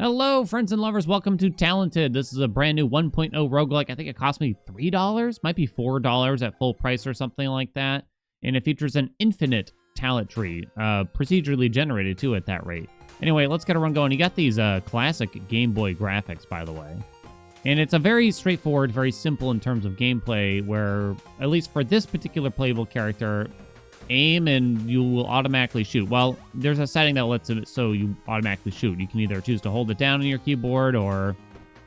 Hello, friends and lovers. Welcome to Talented. This is a brand new 1.0 roguelike. I think it cost me $3, might be $4 at full price or something like that. And it features an infinite talent tree, procedurally generated too at that rate. Anyway, let's get a run going. You got these classic Game Boy graphics, by the way. And it's a very straightforward, very simple in terms of gameplay, where, at least for this particular playable character, aim and you will automatically shoot. Well, there's a setting that lets it so you automatically shoot. You can either choose to hold it down on your keyboard, or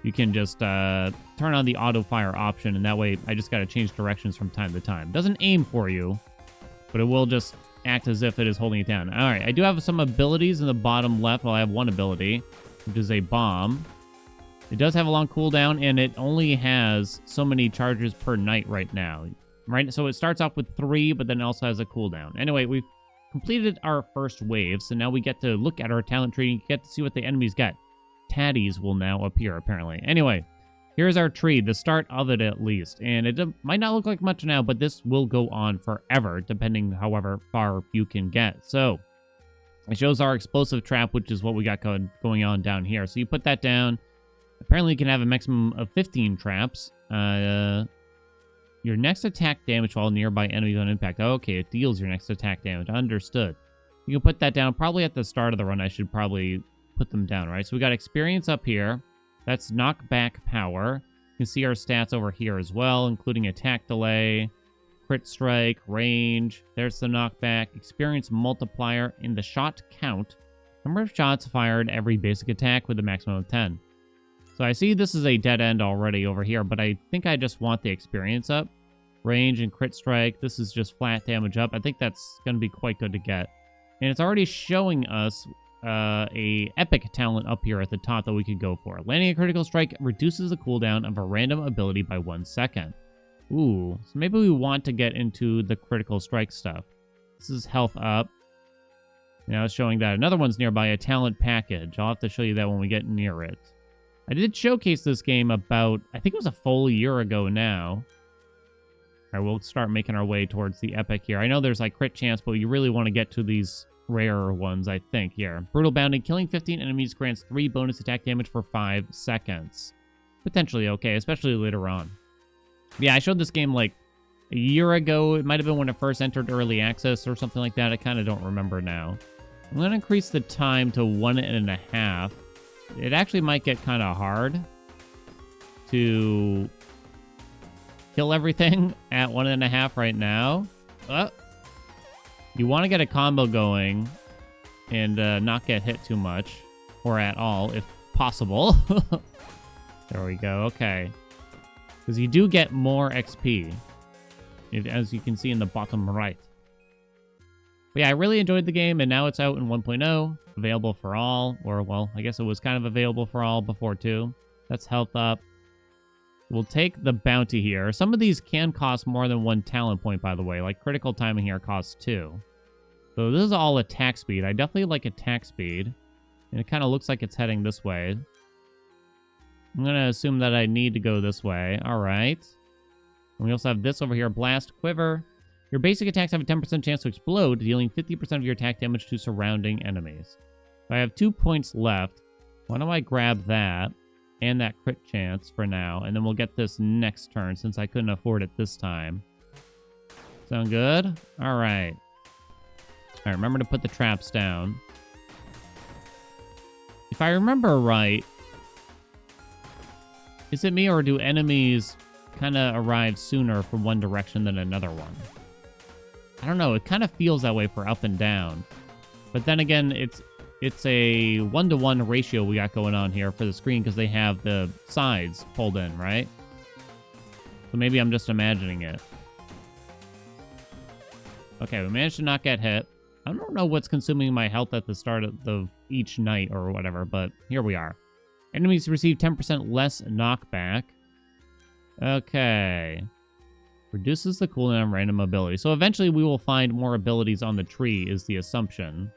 you can just turn on the auto fire option, and that way I just got to change directions from time to time. Doesn't aim for you, but it will just act as if it is holding it down. All right, I do have some abilities in the bottom left. Well, I have one ability, which is a bomb. It does have a long cooldown, and it only has so many charges per night right now. Right, so it starts off with 3, but then it also has a cooldown. Anyway, we've completed our first wave, so now we get to look at our talent tree and get to see what the enemies get. Taddies will now appear, apparently. Anyway, here's our tree, the start of it at least. And it might not look like much now, but this will go on forever, depending however far you can get. So, it shows our explosive trap, which is what we got going on down here. So you put that down. Apparently you can have a maximum of 15 traps. Your next attack damage while nearby enemies on impact. Okay, it deals your next attack damage. Understood. You can put that down probably at the start of the run. I should probably put them down, right? So we got experience up here. That's knockback power. You can see our stats over here as well, including attack delay, crit strike, range. There's the knockback, experience multiplier, and the shot count. Number of shots fired every basic attack with a maximum of 10. So I see this is a dead end already over here, but I think I just want the experience up. Range and crit strike. This is just flat damage up. I think that's going to be quite good to get. And it's already showing us a epic talent up here at the top that we could go for. Landing a critical strike reduces the cooldown of a random ability by 1 second. Ooh, so maybe we want to get into the critical strike stuff. This is health up. Now it's showing that another one's nearby, a talent package. I'll have to show you that when we get near it. I did showcase this game about, I think it was a full year ago now. All right, we'll start making our way towards the epic here. I know there's like crit chance, but you really want to get to these rarer ones, I think, here. Brutal Bounding. Killing 15 enemies grants 3 bonus attack damage for 5 seconds. Potentially okay, especially later on. Yeah, I showed this game like a year ago. It might have been when it first entered early access or something like that. I kind of don't remember now. I'm going to increase the time to 1.5. It actually might get kind of hard to kill everything at 1.5 right now. You want to get a combo going and not get hit too much, or at all, if possible. There we go. Okay. Because you do get more XP, as you can see in the bottom right. But yeah, I really enjoyed the game, and now it's out in 1.0, available for all, or, well, I guess it was kind of available for all before, too. That's health up. We'll take the bounty here. Some of these can cost more than 1 talent point, by the way. Like, critical timing here costs 2. So this is all attack speed. I definitely like attack speed, and it kind of looks like it's heading this way. I'm going to assume that I need to go this way. All right. And we also have this over here, Blast Quiver. Your basic attacks have a 10% chance to explode, dealing 50% of your attack damage to surrounding enemies. So I have 2 points left. Why don't I grab that and that crit chance for now, and then we'll get this next turn since I couldn't afford it this time. Sound good? All right. All right, remember to put the traps down. If I remember right, is it me or do enemies kind of arrive sooner from one direction than another one? I don't know. It kind of feels that way for up and down. But then again, it's a 1-to-1 ratio we got going on here for the screen because they have the sides pulled in, right? So maybe I'm just imagining it. Okay, we managed to not get hit. I don't know what's consuming my health at the start of each night or whatever, but here we are. Enemies receive 10% less knockback. Okay. Reduces the cooldown of random ability. So eventually we will find more abilities on the tree is the assumption.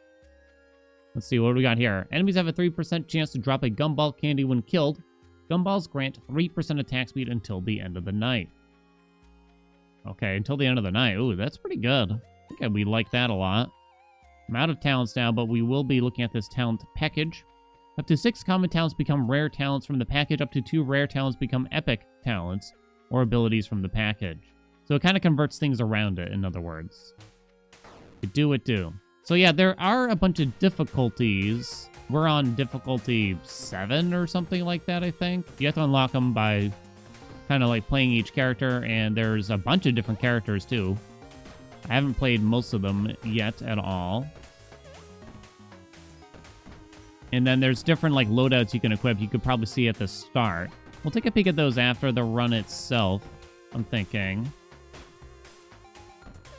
Let's see, what do we got here? Enemies have a 3% chance to drop a gumball candy when killed. Gumballs grant 3% attack speed until the end of the night. Okay, until the end of the night. Ooh, that's pretty good. I think we like that a lot. I'm out of talents now, but we will be looking at this talent package. Up to 6 common talents become rare talents from the package. Up to 2 rare talents become epic talents or abilities from the package. So it kind of converts things around it, in other words. It do. So yeah, there are a bunch of difficulties. We're on difficulty 7 or something like that, I think. You have to unlock them by kind of like playing each character, and there's a bunch of different characters too. I haven't played most of them yet at all. And then there's different like loadouts you can equip. You could probably see at the start. We'll take a peek at those after the run itself, I'm thinking,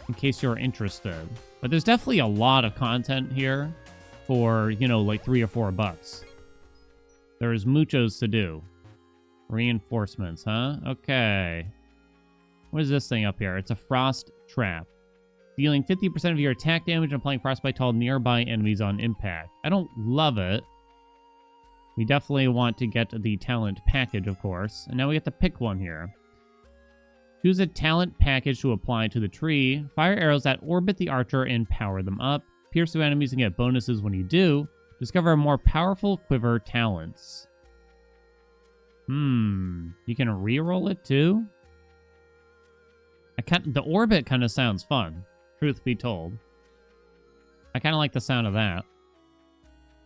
in case you're interested. But there's definitely a lot of content here for, you know, like $3 or $4. There's muchos to do. Reinforcements, huh? Okay. What is this thing up here? It's a frost trap. Dealing 50% of your attack damage and applying frostbite to all nearby enemies on impact. I don't love it. We definitely want to get the talent package, of course. And now we get to pick one here. Choose a talent package to apply to the tree. Fire arrows that orbit the archer and power them up. Pierce through enemies and get bonuses when you do. Discover more powerful quiver talents. You can reroll it too? The orbit kind of sounds fun, truth be told. I kind of like the sound of that.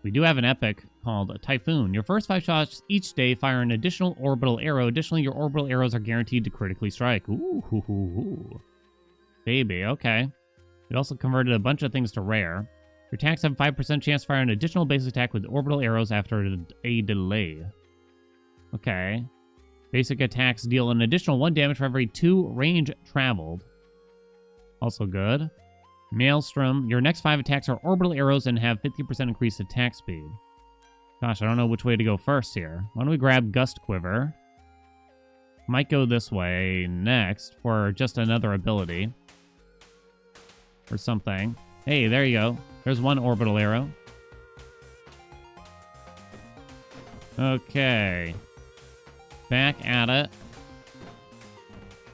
We do have an epic called a Typhoon. Your first 5 shots each day fire an additional orbital arrow. Additionally, your orbital arrows are guaranteed to critically strike. Ooh. Baby, okay. It also converted a bunch of things to rare. Your attacks have a 5% chance to fire an additional base attack with orbital arrows after a delay. Okay. Basic attacks deal an additional 1 damage for every 2 range traveled. Also good. Maelstrom. Your next 5 attacks are orbital arrows and have 50% increased attack speed. Gosh, I don't know which way to go first here. Why don't we grab Gust Quiver? Might go this way next for just another ability. Or something. Hey, there you go. There's one orbital arrow. Okay. Back at it.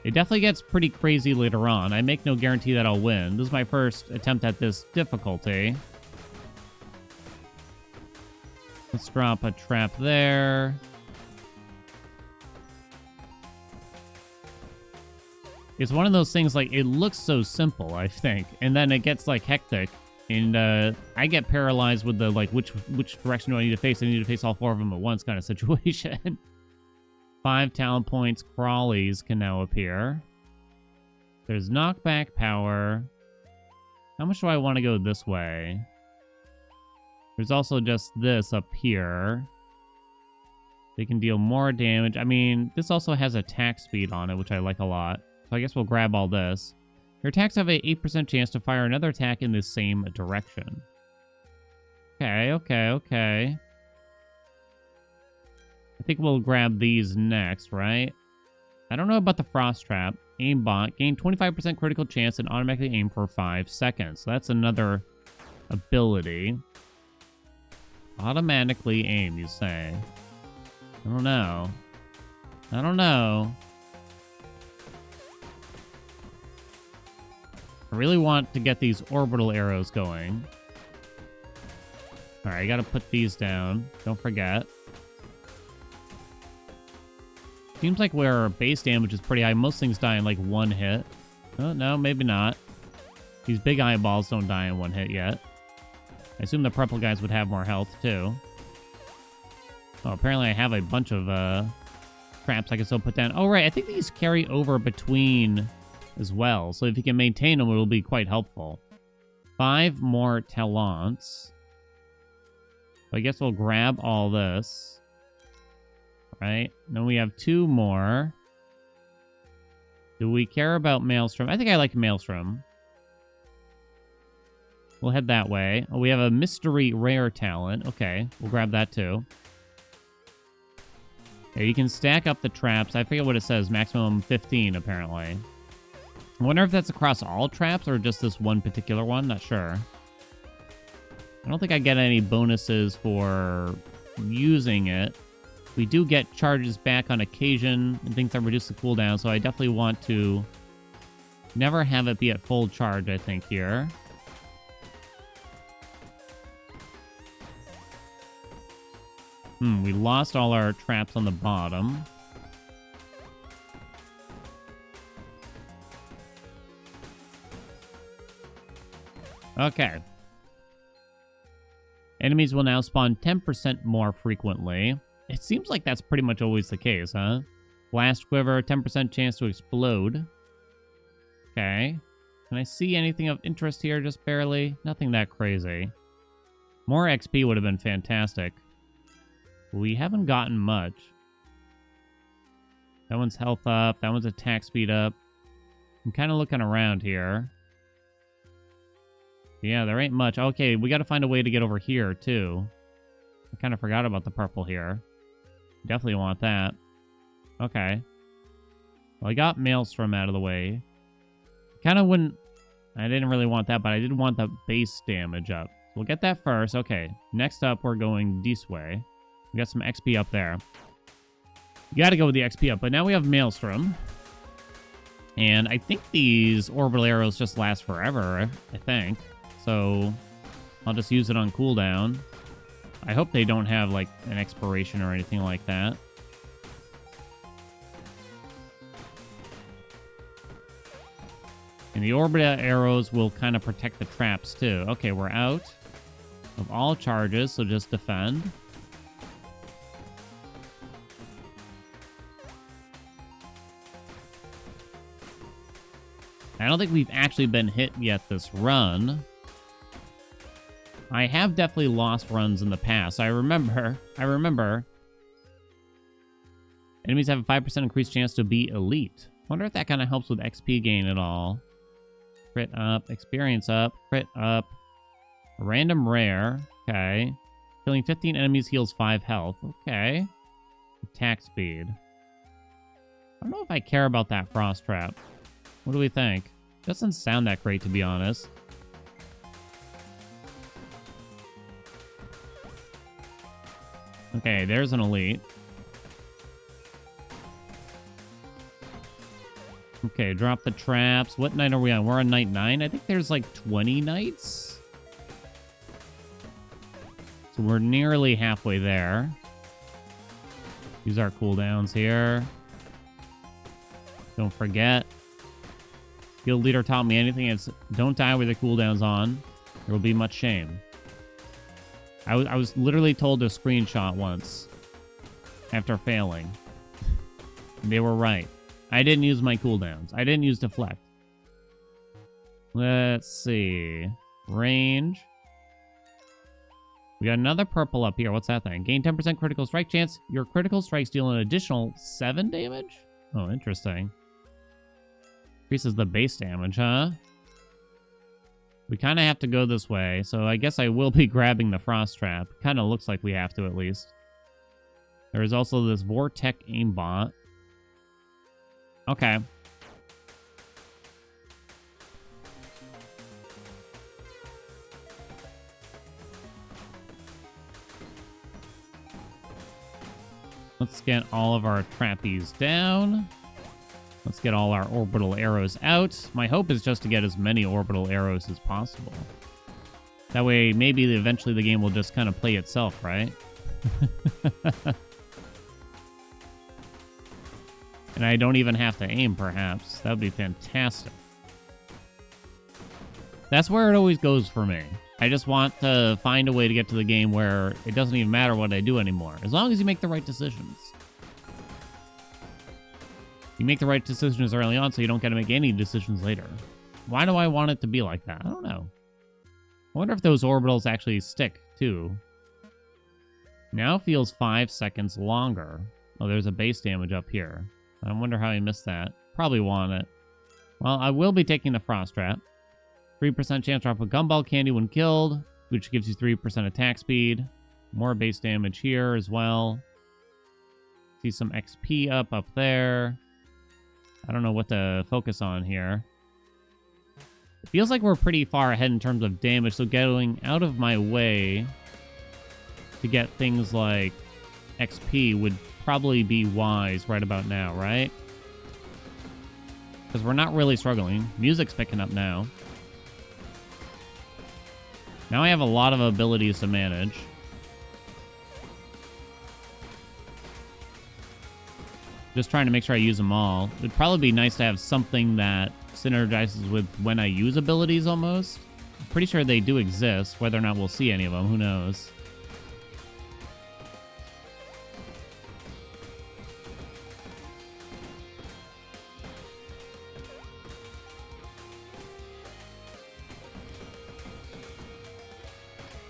It definitely gets pretty crazy later on. I make no guarantee that I'll win. This is my first attempt at this difficulty. Let's drop a trap there. It's one of those things, like, it looks so simple, I think. And then it gets, like, hectic. And I get paralyzed with the, like, which direction do I need to face? I need to face all 4 of them at once kind of situation. 5 talent points. Crawlies can now appear. There's knockback power. How much do I want to go this way? There's also just this up here. They can deal more damage. I mean, this also has attack speed on it, which I like a lot. So I guess we'll grab all this. Your attacks have an 8% chance to fire another attack in the same direction. Okay. I think we'll grab these next, right? I don't know about the Frost Trap. Aimbot. Gain 25% critical chance and automatically aim for 5 seconds. So that's another ability. Automatically aim, you say? I don't know. I really want to get these orbital arrows going. Alright, I gotta put these down. Don't forget. Seems like where base damage is pretty high. Most things die in like 1 hit. Oh, no, maybe not. These big eyeballs don't die in 1 hit yet. I assume the purple guys would have more health too. Oh, apparently I have a bunch of traps I can still put down. Oh, right. I think these carry over between as well. So if you can maintain them, it'll be quite helpful. 5 more talents. So I guess we'll grab all this. Right? Then we have 2 more. Do we care about Maelstrom? I think I like Maelstrom. We'll head that way. Oh, we have a mystery rare talent. Okay, we'll grab that too. Okay, you can stack up the traps. I forget what it says. Maximum 15, apparently. I wonder if that's across all traps or just this one particular one. Not sure. I don't think I get any bonuses for using it. We do get charges back on occasion and things that reduce the cooldown, so I definitely want to never have it be at full charge, I think, here. We lost all our traps on the bottom. Okay. Enemies will now spawn 10% more frequently. It seems like that's pretty much always the case, huh? Blast quiver, 10% chance to explode. Okay. Can I see anything of interest here? Just barely? Nothing that crazy. More XP would have been fantastic. We haven't gotten much. That one's health up. That one's attack speed up. I'm kind of looking around here. Yeah, there ain't much. Okay, we got to find a way to get over here, too. I kind of forgot about the purple here. Definitely want that. Okay. Well, I got Maelstrom out of the way. Kind of wouldn't... I didn't really want that, but I did want the base damage up. We'll get that first. Okay. Next up, we're going this way. We got some XP up there. You got to go with the XP up. But now we have Maelstrom. And I think these orbital arrows just last forever, I think. So I'll just use it on cooldown. I hope they don't have, like, an expiration or anything like that. And the orbital arrows will kind of protect the traps, too. Okay, we're out of all charges, so just defend. I don't think we've actually been hit yet this run. I have definitely lost runs in the past. I remember. Enemies have a 5% increased chance to be elite. Wonder if that kind of helps with XP gain at all. Crit up, experience up, crit up. A random rare. Okay. Killing 15 enemies heals 5 health. Okay. Attack speed. I don't know if I care about that frost trap. What do we think? Doesn't sound that great, to be honest. Okay, there's an elite. Okay, drop the traps. What night are we on? We're on night 9. I think there's like 20 nights. So we're nearly halfway there. Use our cooldowns here. Don't forget. Guild leader taught me anything. It's don't die with your cooldowns on. There will be much shame. I was literally told to screenshot once after failing. They were right. I didn't use my cooldowns. I didn't use deflect. Let's see. Range. We got another purple up here. What's that thing? Gain 10% critical strike chance. Your critical strikes deal an additional 7 damage? Oh, interesting. Increases the base damage, huh? We kind of have to go this way, so I guess I will be grabbing the frost trap. Kind of looks like we have to, at least. There is also this Vortec aimbot. Okay. Let's get all of our trappies down. Let's get all our orbital arrows out. My hope is just to get as many orbital arrows as possible. That way, maybe eventually the game will just kind of play itself, right? And I don't even have to aim, perhaps. That would be fantastic. That's where it always goes for me. I just want to find a way to get to the game where it doesn't even matter what I do anymore. As long as you make the right decisions. You make the right decisions early on so you don't got to make any decisions later. Why do I want it to be like that? I don't know. I wonder if those orbitals actually stick, too. Now feels 5 seconds longer. Oh, there's a base damage up here. I wonder how I missed that. Probably want it. Well, I will be taking the frost trap. 3% chance to drop a gumball candy when killed, which gives you 3% attack speed. More base damage here as well. See some XP up there. I don't know what to focus on here. It feels like we're pretty far ahead in terms of damage, so going out of my way to get things like XP would probably be wise right about now, right? Because we're not really struggling. Music's picking up now. Now I have a lot of abilities to manage. Just trying to make sure I use them all. It'd probably be nice to have something that synergizes with when I use abilities almost. I'm pretty sure they do exist. Whether or not we'll see any of them, who knows.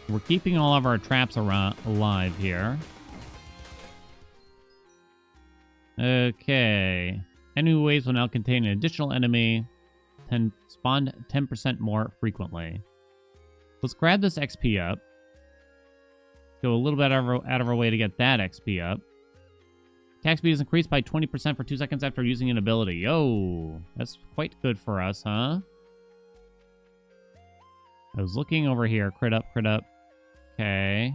We're keeping all of our traps alive here. Okay. Enemy waves will now contain an additional enemy. Spawn 10% more frequently. Let's grab this XP up. Go a little bit out of our way to get that XP up. Attack speed is increased by 20% for 2 seconds after using an ability. Yo, that's quite good for us, huh? I was looking over here. Crit up, crit up. Okay.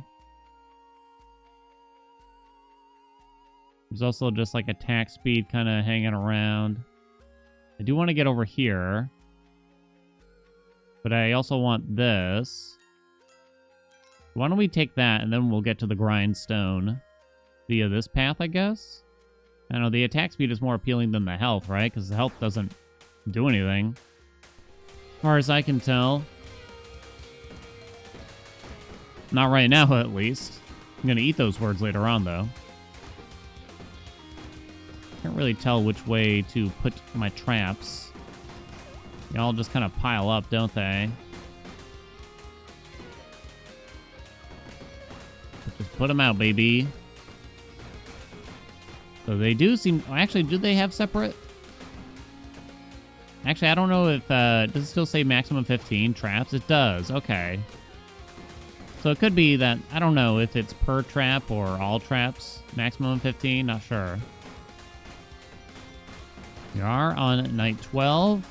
There's also just like attack speed kind of hanging around. I do want to get over here. But I also want this. Why don't we take that and then we'll get to the grindstone via this path, I guess? I don't know, the attack speed is more appealing than the health, right? Because the health doesn't do anything. As far as I can tell. Not right now, at least. I'm going to eat those words later on, though. Can't really tell which way to put my traps. They all just kind of pile up, don't they? Just put them out, baby. So they do seem... Actually, do they have separate? Actually, I don't know if... does it still say maximum 15 traps? It does. Okay. So it could be that... I don't know if it's per trap or all traps. Maximum 15? Not sure. We are on night 12.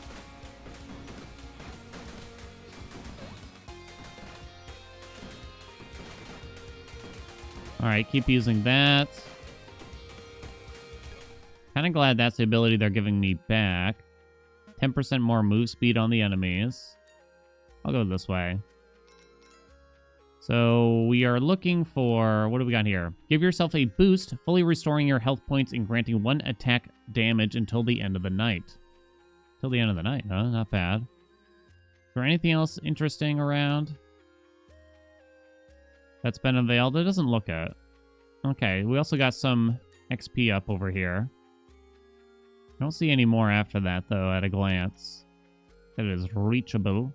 Alright, keep using that. Kind of glad that's the ability they're giving me back. 10% more move speed on the enemies. I'll go this way. So we are looking for... What do we got here? Give yourself a boost, fully restoring your health points and granting 1 attack damage until the end of the night. Till the end of the night, huh? Not bad. Is there anything else interesting around that's been unveiled? It doesn't look it. Okay, we also got some XP up over here. I don't see any more after that, though, at a glance. It is reachable.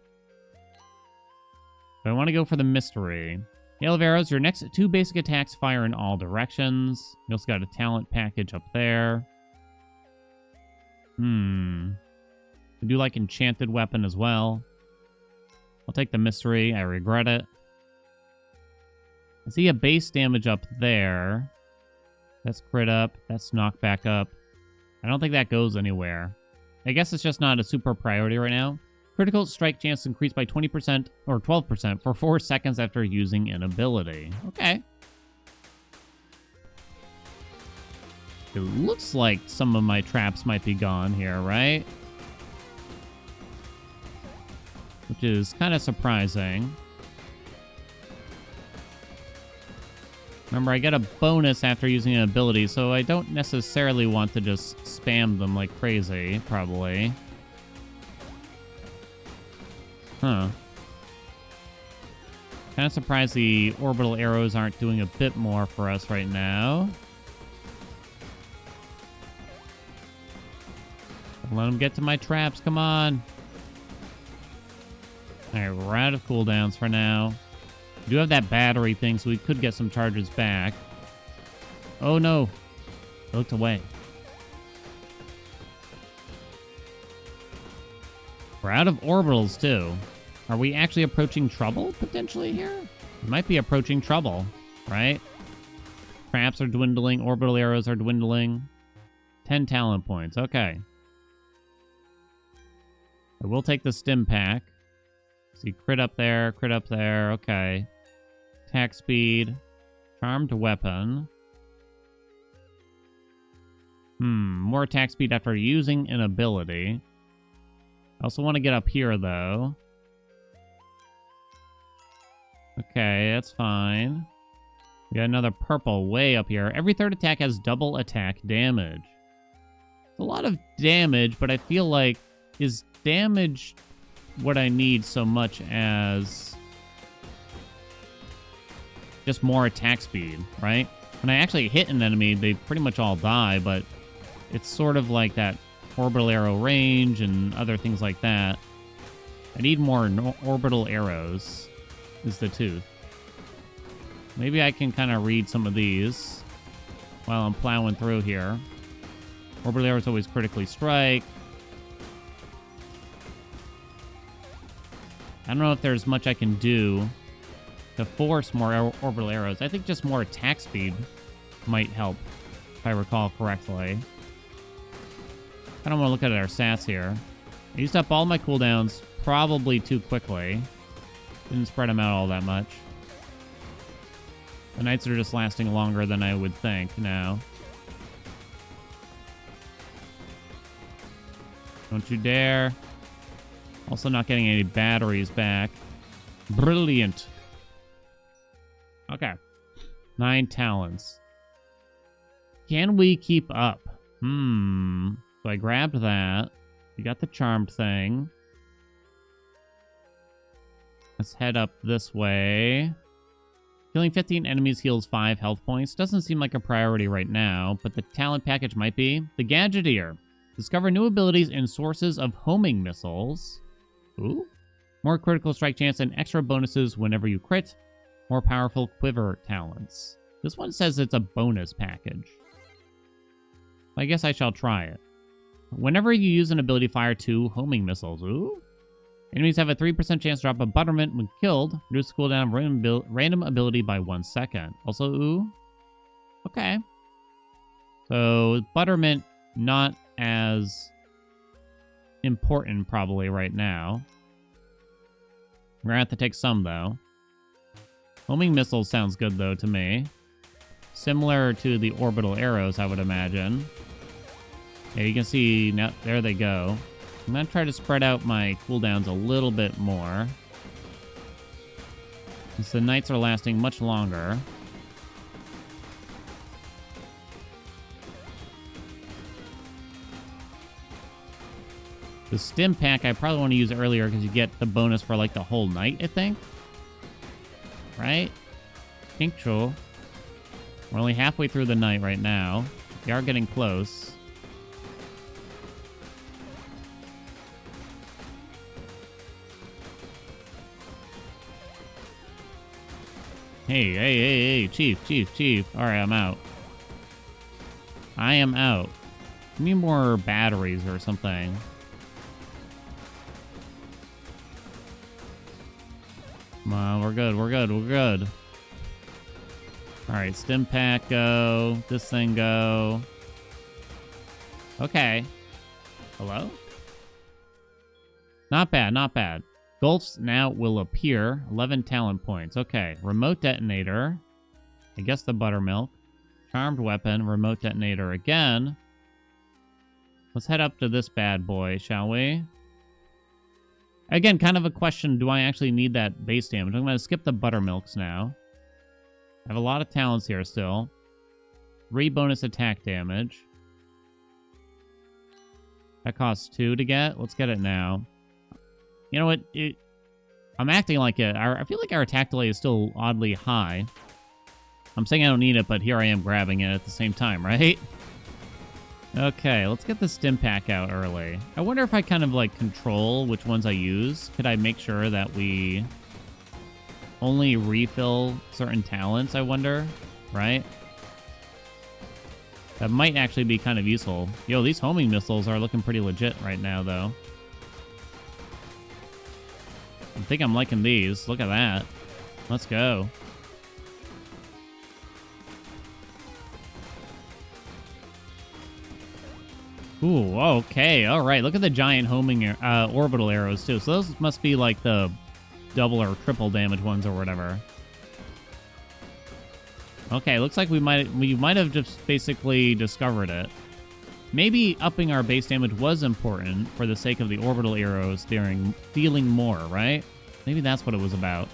But I want to go for the mystery. Hail of Arrows, your next 2 basic attacks fire in all directions. You also got a talent package up there. We do like enchanted weapon as well. I'll take the mystery. I regret it. I see a base damage up there. That's crit up. That's knockback up. I don't think that goes anywhere. I guess it's just not a super priority right now. Critical strike chance increased by 20% or 12% for 4 seconds after using an ability. Okay. It looks like some of my traps might be gone here, right? Which is kind of surprising. Remember, I get a bonus after using an ability, so I don't necessarily want to just spam them like crazy, probably. Huh. Kind of surprised the orbital arrows aren't doing a bit more for us right now. Let them get to my traps, come on. Alright, we're out of cooldowns for now. We do have that battery thing, so we could get some charges back. Oh no. It looked away. We're out of orbitals, too. Are we actually approaching trouble, potentially, here? We might be approaching trouble, right? Traps are dwindling. Orbital arrows are dwindling. 10 talent points. Okay. I will take the stim pack. See, crit up there, crit up there. Okay. Attack speed. Charmed weapon. More attack speed after using an ability. I also want to get up here, though. Okay, that's fine. We got another purple way up here. Every third attack has double attack damage. It's a lot of damage, but I feel like is damage what I need so much as just more attack speed, right? When I actually hit an enemy, they pretty much all die, but it's sort of like that orbital arrow range and other things like that. I need more orbital arrows, is the tooth. Maybe I can kind of read some of these while I'm plowing through here. Orbital arrows always critically strike. I don't know if there's much I can do to force more orbital arrows. I think just more attack speed might help, if I recall correctly. I don't want to look at our stats here. I used up all my cooldowns probably too quickly. Didn't spread them out all that much. The nights are just lasting longer than I would think now. Don't you dare. Also not getting any batteries back. Brilliant. Okay. 9 talents. Can we keep up? So I grabbed that. We got the charmed thing. Let's head up this way. Killing 15 enemies heals 5 health points. Doesn't seem like a priority right now, but the talent package might be. The Gadgeteer. Discover new abilities and sources of homing missiles. Ooh. More critical strike chance and extra bonuses whenever you crit. More powerful quiver talents. This one says it's a bonus package. I guess I shall try it. Whenever you use an ability, fire 2 homing missiles. Ooh. Enemies have a 3% chance to drop a buttermint when killed. Reduce the cooldown of random ability by 1 second. Also, ooh. Okay. So, buttermint not as important probably right now. We're gonna have to take some, though. Homing missiles sounds good, though, to me. Similar to the orbital arrows, I would imagine. Yeah, you can see, now there they go. I'm going to try to spread out my cooldowns a little bit more, since the nights are lasting much longer. The stim pack I probably want to use earlier because you get the bonus for like the whole night, I think. Right? Think so. We're only halfway through the night right now. We are getting close. Hey, Chief. All right, I'm out. I am out. I need more batteries or something. Come on, we're good. All right, stim pack go. This thing go. Okay. Hello? Not bad. Gulfs now will appear. 11 talent points. Okay. Remote detonator. I guess the buttermilk. Charmed weapon. Remote detonator again. Let's head up to this bad boy, shall we? Again, kind of a question. Do I actually need that base damage? I'm going to skip the buttermilks now. I have a lot of talents here still. 3 bonus attack damage. That costs 2 to get. Let's get it now. You know what? I'm acting like it. I feel like our attack delay is still oddly high. I'm saying I don't need it, but here I am grabbing it at the same time, right? Okay, let's get the stim pack out early. I wonder if I kind of like control which ones I use. Could I make sure that we only refill certain talents, I wonder? Right? That might actually be kind of useful. Yo, these homing missiles are looking pretty legit right now, though. I think I'm liking these. Look at that. Let's go. Ooh, okay. All right. Look at the giant homing orbital arrows, too. So those must be like the double or triple damage ones or whatever. Okay, looks like we might have just basically discovered it. Maybe upping our base damage was important for the sake of the orbital arrows dealing more, right? Maybe that's what it was about.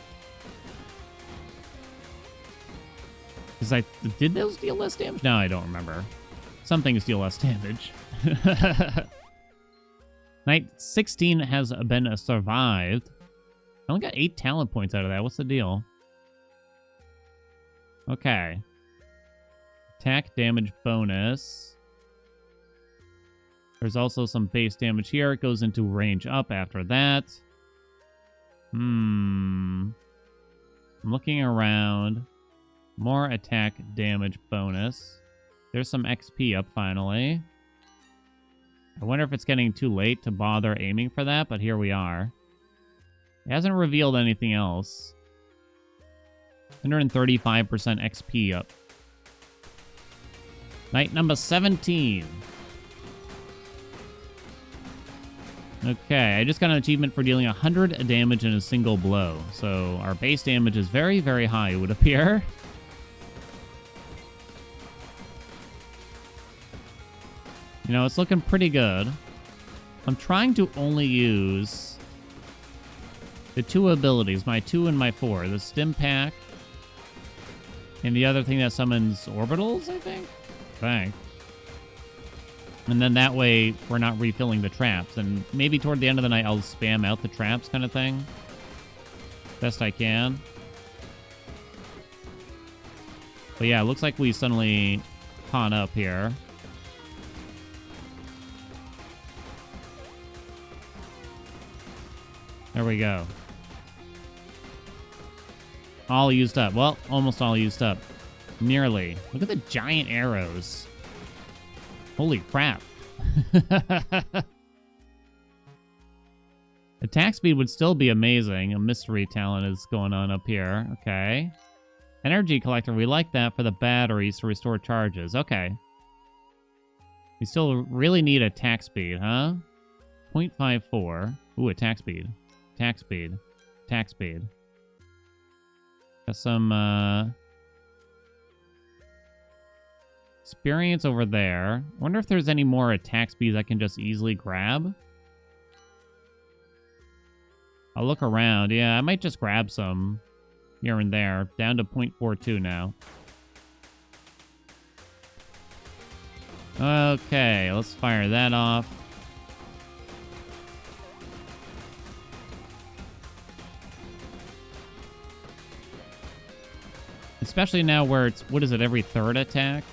Because did those deal less damage? No, I don't remember. Some things deal less damage. Night 16 has been survived. I only got 8 talent points out of that. What's the deal? Okay. Attack damage bonus. There's also some base damage here. It goes into range up after that. I'm looking around. More attack damage bonus. There's some XP up finally. I wonder if it's getting too late to bother aiming for that, but here we are. It hasn't revealed anything else. 135% XP up. Night number 17. Okay, I just got an achievement for dealing 100 damage in a single blow. So our base damage is very, very high, it would appear. You know, it's looking pretty good. I'm trying to only use the 2 abilities, my 2 and my 4. The Stim Pack and the other thing that summons orbitals, I think? And then that way, we're not refilling the traps. And maybe toward the end of the night, I'll spam out the traps kind of thing. Best I can. But yeah, it looks like we suddenly caught up here. There we go. All used up. Well, almost all used up. Nearly. Look at the giant arrows. Holy crap. Attack speed would still be amazing. A mystery talent is going on up here. Okay. Energy collector. We like that for the batteries to restore charges. Okay. We still really need attack speed, huh? 0.54. Ooh, attack speed. Attack speed. Attack speed. Got some, experience over there. I wonder if there's any more attack speeds I can just easily grab. I'll look around. Yeah, I might just grab some here and there. Down to 0.42 now. Okay, let's fire that off. Especially now where it's, what is it, every 3rd attack?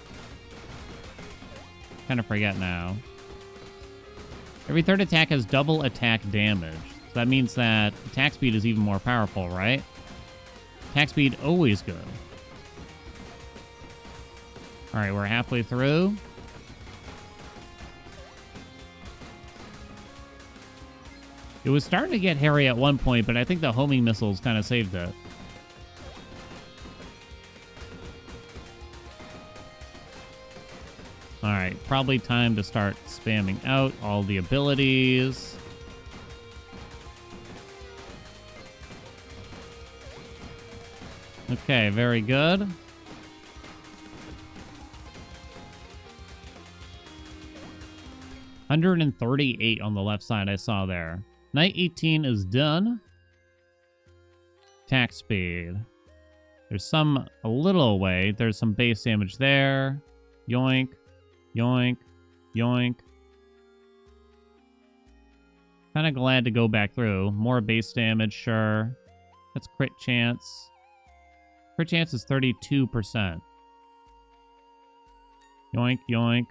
Kind of forget now. Every 3rd attack has double attack damage. So that means that attack speed is even more powerful, right? Attack speed always good. Alright, we're halfway through. It was starting to get hairy at one point, but I think the homing missiles kind of saved it. Alright, probably time to start spamming out all the abilities. Okay, very good. $138 on the left side I saw there. Night 18 is done. Attack speed. There's some a little away. There's some base damage there. Yoink. Yoink. Yoink. Kind of glad to go back through. More base damage, sure. That's crit chance. Crit chance is 32%. Yoink, yoink.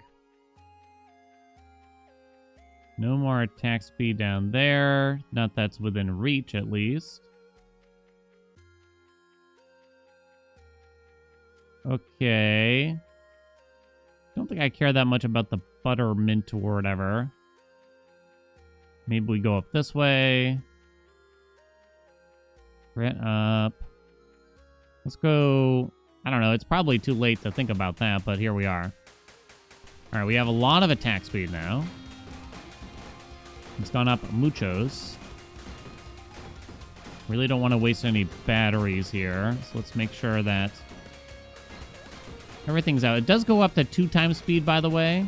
No more attack speed down there. Not that's within reach, at least. Okay. Don't think I care that much about the buttermint or whatever. Maybe we go up this way. Crit up. Let's go... I don't know. It's probably too late to think about that, but here we are. Alright, we have a lot of attack speed now. It's gone up muchos. Really don't want to waste any batteries here. So let's make sure that everything's out. It does go up to 2 times speed, by the way.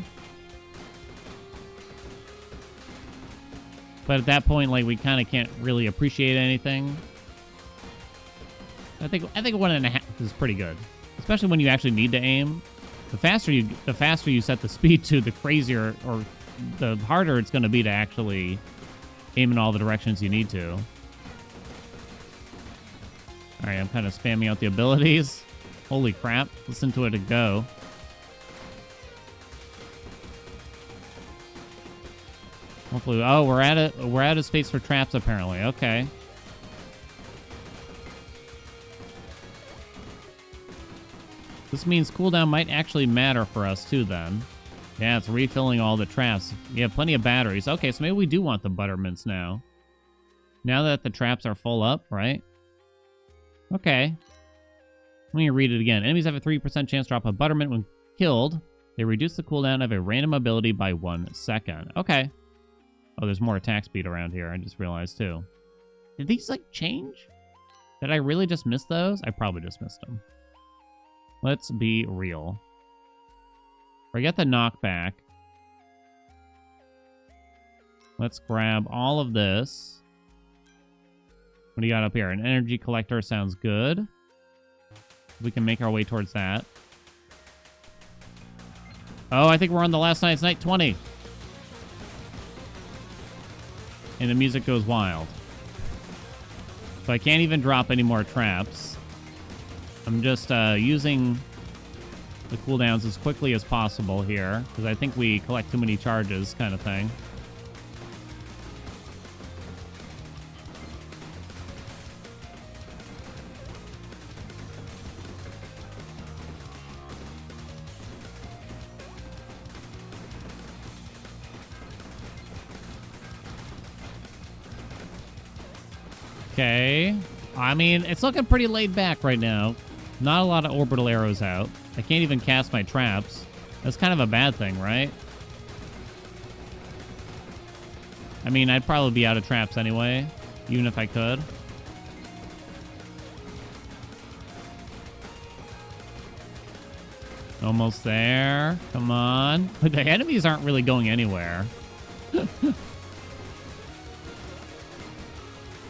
But at that point, like, we kind of can't really appreciate anything. I think 1.5 is pretty good. Especially when you actually need to aim. The faster you set the speed to, the crazier or the harder it's going to be to actually aim in all the directions you need to. All right, I'm kind of spamming out the abilities. Holy crap. Listen to it go. Hopefully, oh, we're out of space for traps apparently. Okay. This means cooldown might actually matter for us too then. Yeah, it's refilling all the traps. We have plenty of batteries. Okay, so maybe we do want the buttermints now. Now that the traps are full up, right? Okay. Let me read it again. Enemies have a 3% chance to drop a buttermint when killed. They reduce the cooldown of a random ability by 1 second. Okay. Oh, there's more attack speed around here. I just realized too. Did these like change? Did I really just miss those? I probably just missed them. Let's be real. Forget the knockback. Let's grab all of this. What do you got up here? An energy collector sounds good. We can make our way towards that. Oh, I think we're on the last night. It's night 20. And the music goes wild. So I can't even drop any more traps. I'm just using the cooldowns as quickly as possible here, because I think we collect too many charges kind of thing. Okay. I mean, it's looking pretty laid back right now. Not a lot of orbital arrows out. I can't even cast my traps. That's kind of a bad thing, right? I mean, I'd probably be out of traps anyway, even if I could. Almost there. Come on. The enemies aren't really going anywhere.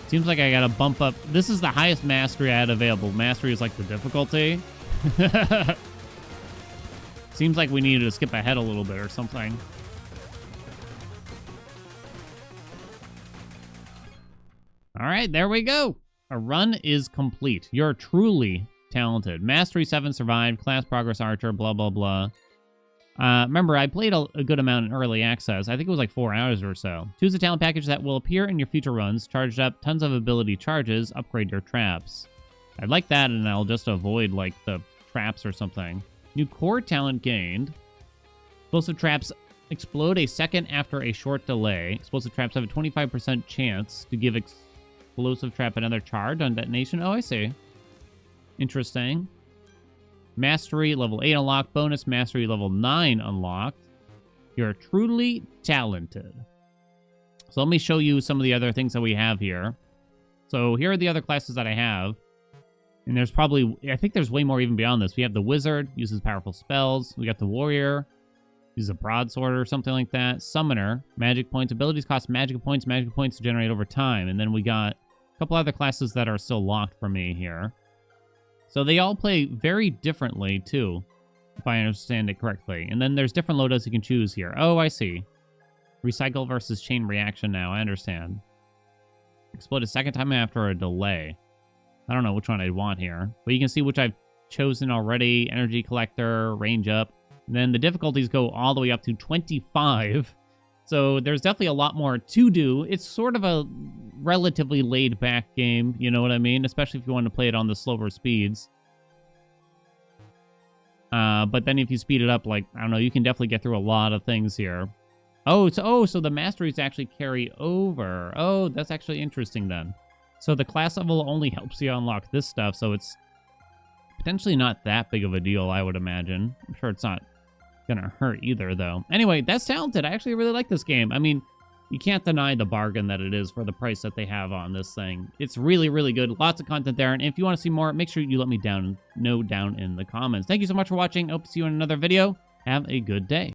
Seems like I gotta bump up. This is the highest mastery I had available. Mastery is like the difficulty. Seems like we needed to skip ahead a little bit or something. All right, there we go. A run is complete. You're truly talented. Mastery 7 survived. Class progress archer, blah, blah, blah. Remember, I played a good amount in early access. I think it was like 4 hours or so. Choose a talent package that will appear in your future runs. Charged up, tons of ability charges. Upgrade your traps. I'd like that, and I'll just avoid, like, the traps or something. New core talent gained. Explosive traps explode a second after a short delay. Explosive traps have a 25% chance to give explosive trap another charge on detonation. Oh, I see. Interesting. Mastery level 8 unlocked. Bonus mastery level 9 unlocked. You're truly talented. So let me show you some of the other things that we have here. So here are the other classes that I have. And there's probably, I think there's way more even beyond this. We have the wizard, uses powerful spells. We got the warrior, uses a broadsword or something like that. Summoner, magic points. Abilities cost magic points to generate over time. And then we got a couple other classes that are still locked for me here. So they all play very differently, too, if I understand it correctly. And then there's different loadouts you can choose here. Oh, I see. Recycle versus chain reaction now. I understand. Explode a second time after a delay. I don't know which one I'd want here. But you can see which I've chosen already. Energy collector, range up. And then the difficulties go all the way up to 25. So there's definitely a lot more to do. It's sort of a relatively laid-back game, you know what I mean? Especially if you want to play it on the slower speeds. But then if you speed it up, like, I don't know, you can definitely get through a lot of things here. Oh, so the masteries actually carry over. Oh, that's actually interesting then. So the class level only helps you unlock this stuff, so it's potentially not that big of a deal, I would imagine. I'm sure it's not gonna hurt either, though. Anyway, that's talented. I actually really like this game. I mean, you can't deny the bargain that it is for the price that they have on this thing. It's really, really good. Lots of content there. And if you want to see more, make sure you let me know down in the comments. Thank you so much for watching. Hope to see you in another video. Have a good day.